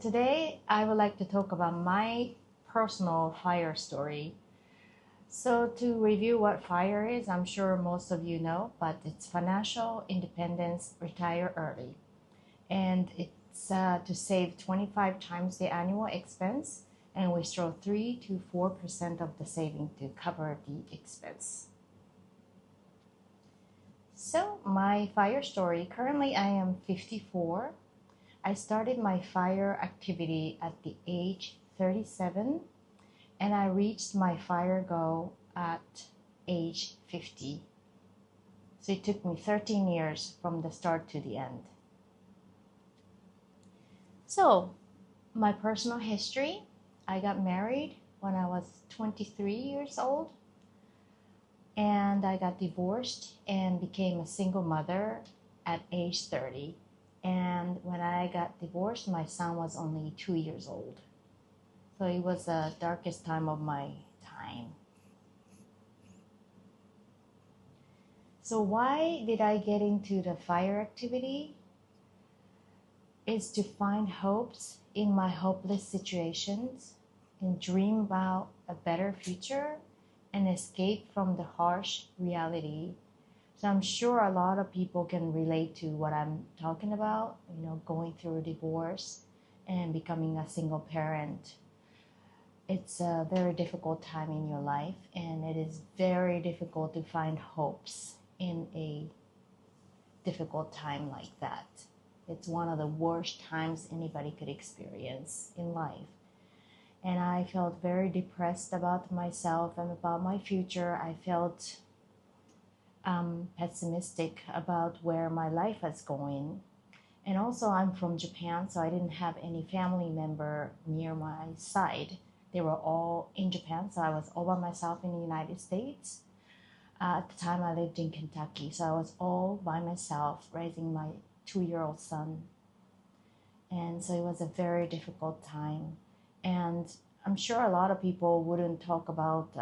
today I would like to talk about my personal FIRE story. So to review what FIRE is, I'm sure most of you know, but it's Financial Independence Retire Early. And it's to save 25 times the annual expense and withdraw 3 to 4% of the saving to cover the expense. So my FIRE story, currently I am 54. I started my FIRE activity at the age 37 and I reached my FIRE goal at age 50. So it took me 13 years from the start to the end. So my personal history, I got married when I was 23 years old and I got divorced and became a single mother at age 30. And when I got divorced, my son was only 2 years old. So it was the darkest time of my time. So why did I get into the FIRE activity? Is to find hopes in my hopeless situations and dream about a better future and escape from the harsh reality. So I'm sure a lot of people can relate to what I'm talking about, going through a divorce and becoming a single parent. It's a very difficult time in your life, and it is very difficult to find hopes in a difficult time like that. It's one of the worst times anybody could experience in life. And I felt very depressed about myself and about my future. I felt pessimistic about where my life is going. And also I'm from Japan, so I didn't have any family member near my side. They were all in Japan, so I was all by myself in the United States. At the time I lived in Kentucky, so I was all by myself raising my 2-year-old son. And so it was a very difficult time. And I'm sure a lot of people wouldn't talk about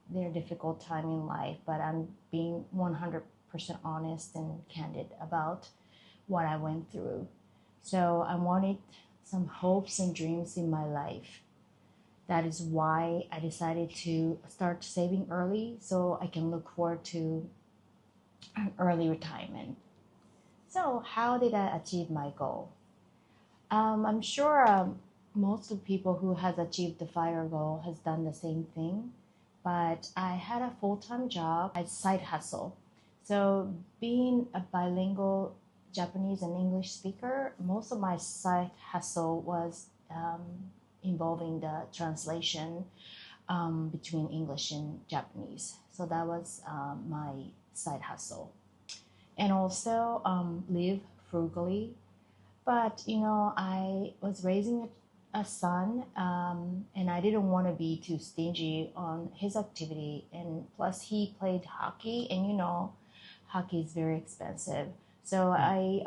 their difficult time in life, but I'm being 100% honest and candid about what I went through. So I wanted some hopes and dreams in my life. That is why I decided to start saving early so I can look forward to an early retirement. So how did I achieve my goal? I'm sure most of the people who has achieved the FIRE goal has done the same thing, but I had a full-time job, a side hustle. So being a bilingual Japanese and English speaker, most of my side hustle was involving the translation between English and Japanese. So that was my side hustle. And also live frugally. But, I was raising a son and I didn't want to be too stingy on his activity. And plus he played hockey and, hockey is very expensive. So I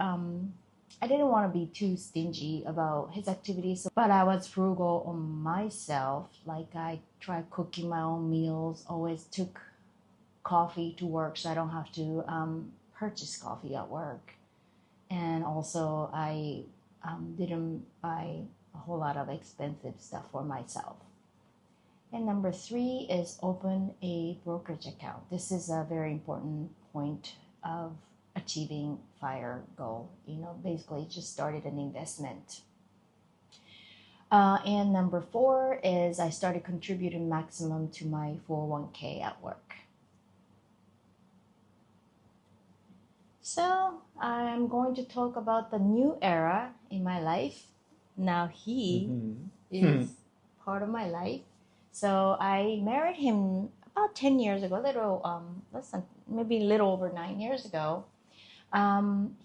didn't want to be too stingy about his activities, but I was frugal on myself. Like I tried cooking my own meals, always took coffee to work so I don't have to purchase coffee at work. And also I didn't buy a whole lot of expensive stuff for myself. And number 3 is open a brokerage account. This is a very important point of achieving FIRE goal. Basically just started an investment. And number 4 is I started contributing maximum to my 401k at work. So I'm going to talk about the new era in my life. Now he is part of my life. So I married him about 10 years ago, maybe a little over 9 years ago.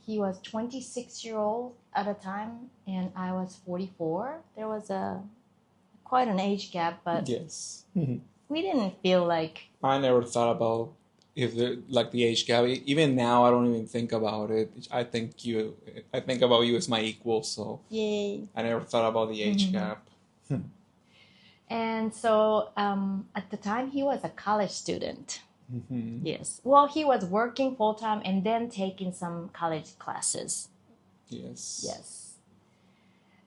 He was 26-year-old at the time and I was 44. There was quite an age gap, but yes. We didn't feel like... I never thought about the age gap. Even now, I don't even think about it. I think about you as my equal, so yay. I never thought about the age gap. And so at the time, he was a college student. Yes. Well, he was working full-time and then taking some college classes. Yes. Yes.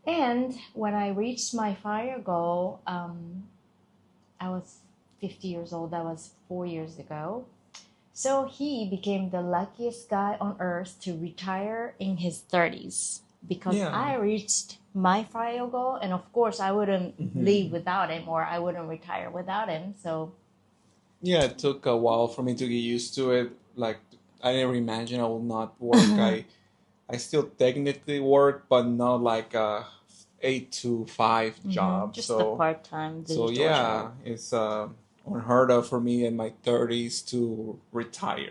And when I reached my fire goal, I was 50 years old. That was 4 years ago. So he became the luckiest guy on earth to retire in his 30s because Yeah. I reached my fire goal. And of course, I wouldn't leave without him, or I wouldn't retire without him. So, Yeah, it took a while for me to get used to it. Like, I never imagined I will not work. I still technically work, but not like a 8 to 5 job. just a So part-time so digital yeah, job. it's unheard of for me in my 30s to retire.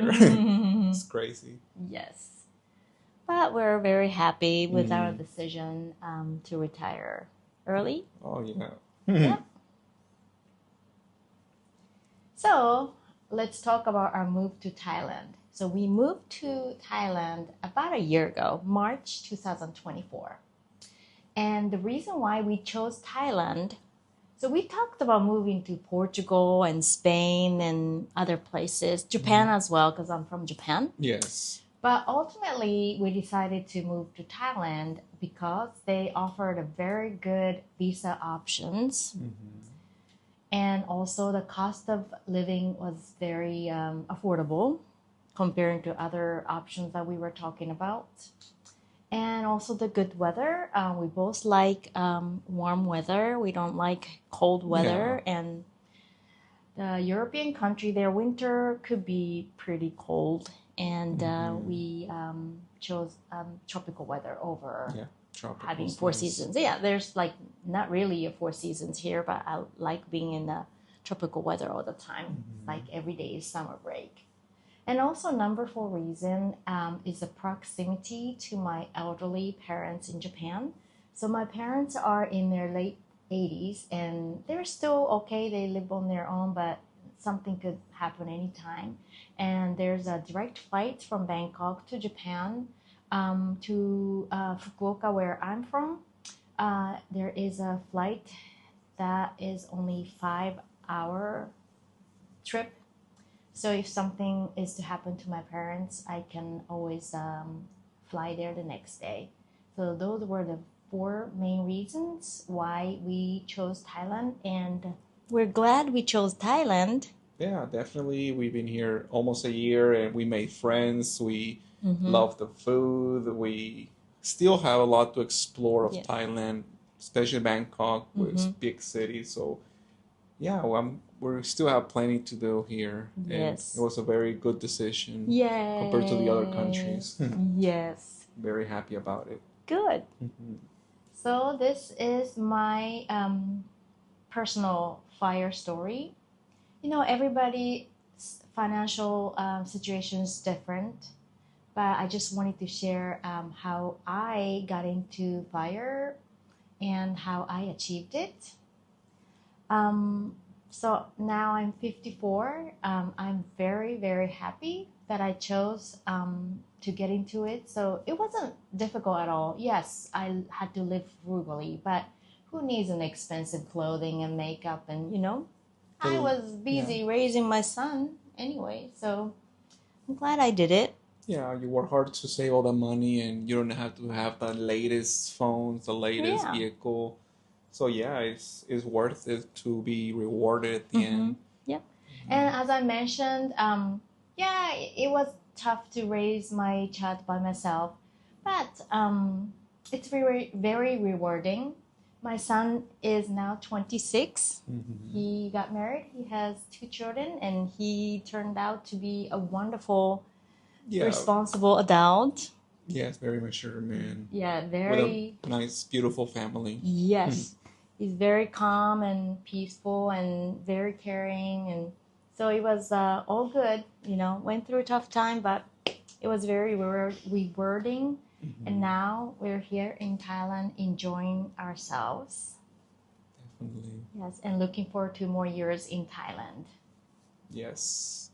It's crazy. Yes. But we're very happy with our Mm. decision to retire early. Oh yeah. Yeah. So let's talk about our move to Thailand. So we moved to Thailand about a year ago, March 2024. And the reason why we chose Thailand, so we talked about moving to Portugal and Spain and other places, Japan as well, because I'm from Japan. Yes. But ultimately, we decided to move to Thailand because they offered a very good visa options. And also the cost of living was very affordable comparing to other options that we were talking about. And also the good weather. We both like warm weather. We don't like cold weather. And the European country, their winter could be pretty cold. And we chose tropical weather over having four seasons. Yeah, there's like not really a 4 seasons here, but I like being in the tropical weather all the time. Like every day is summer break. And also number 4 reason is the proximity to my elderly parents in Japan. So my parents are in their late 80s and they're still okay. They live on their own, but something could happen anytime. And there's a direct flight from Bangkok to Japan to Fukuoka, where I'm from. There is a flight that is only 5-hour trip. So if something is to happen to my parents, I can always fly there the next day. So those were the 4 main reasons why we chose Thailand, and we're glad we chose Thailand. Yeah, definitely. We've been here almost a year and we made friends. We love the food. We still have a lot to explore of Thailand, especially Bangkok, which is big city. So yeah, we still have plenty to do here. And it was a very good decision compared to the other countries. Yes. Very happy about it. Good. So this is my personal fire story. You know, everybody's financial situation is different, but I just wanted to share how I got into fire and how I achieved it. So now I'm 54. I'm very, very happy that I chose to get into it. So it wasn't difficult at all. Yes, I had to live frugally, but who needs an expensive clothing and makeup and, you know? I was busy raising my son anyway, so I'm glad I did it. Yeah, you work hard to save all the money and you don't have to have the latest phones, the latest vehicle. So yeah, it's worth it to be rewarded at the end. Yep. And as I mentioned, it was tough to raise my child by myself, but it's very, very rewarding. My son is now 26. He got married. He has 2 children, and he turned out to be a wonderful, responsible adult. Yes, very mature man. Yeah, very... With a nice, beautiful family. Yes. He's very calm and peaceful and very caring. And so it was all good, you know, went through a tough time, but it was very rewarding. And now we're here in Thailand enjoying ourselves. Definitely. Yes, and looking forward to more years in Thailand. Yes.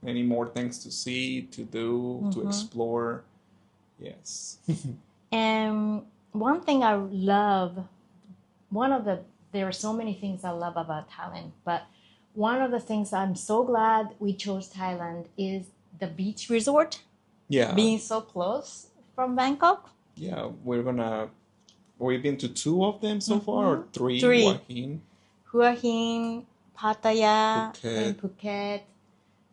Many more things to see, to do, to explore. Yes. And one thing I love, there are so many things I love about Thailand, but one of the things I'm so glad we chose Thailand is the beach resort. Yeah. Being so close from Bangkok. Yeah, we're gonna we've been to 2 of them so far, or 3? Three. Hua Hin, Hua Hin, Pattaya, Phuket. and Phuket.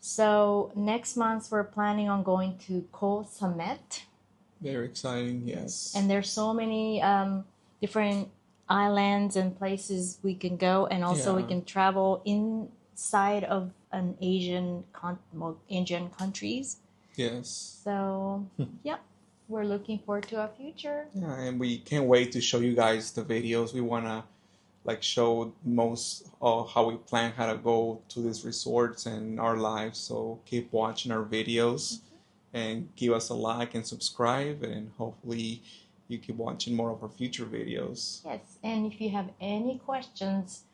So next month we're planning on going to Koh Samet. Very exciting, yes. And there's so many different islands and places we can go, and also we Yeah. can travel inside of an Asian countries. Yes. So yeah, we're looking forward to our future. Yeah, and we can't wait to show you guys the videos. We wanna like show most of how we plan how to go to these resorts and our lives. So keep watching our videos and give us a like and subscribe, and hopefully you keep watching more of our future videos. Yes, and if you have any questions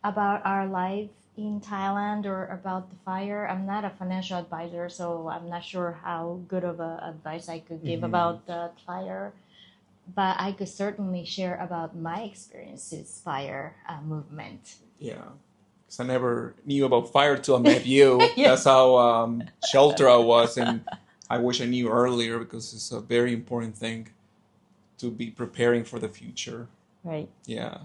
about our life in Thailand or about the fire, I'm not a financial advisor, so I'm not sure how good of a advice I could give about the fire, but I could certainly share about my experiences fire movement. Yeah, because I never knew about fire till I met you. Yeah. That's how sheltered I was, and I wish I knew earlier because it's a very important thing to be preparing for the future. Right. Yeah.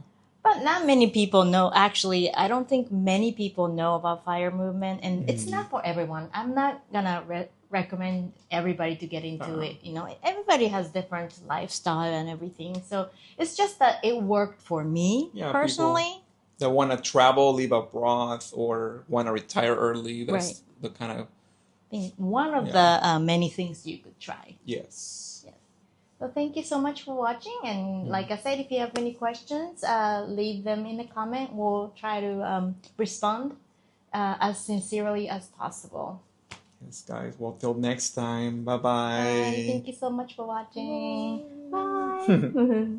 But not many people know. Actually, I don't think many people know about fire movement, and it's not for everyone. I'm not gonna recommend everybody to get into it. You know, everybody has different lifestyle and everything. So it's just that it worked for me personally. That want to travel, live abroad, or want to retire early. That's the kind of one of the many things you could try. Yes. So thank you so much for watching, and like I said, if you have any questions, leave them in the comment. We'll try to respond as sincerely as possible. Yes, guys. Well, till next time. Bye-bye. Bye. Thank you so much for watching. Bye.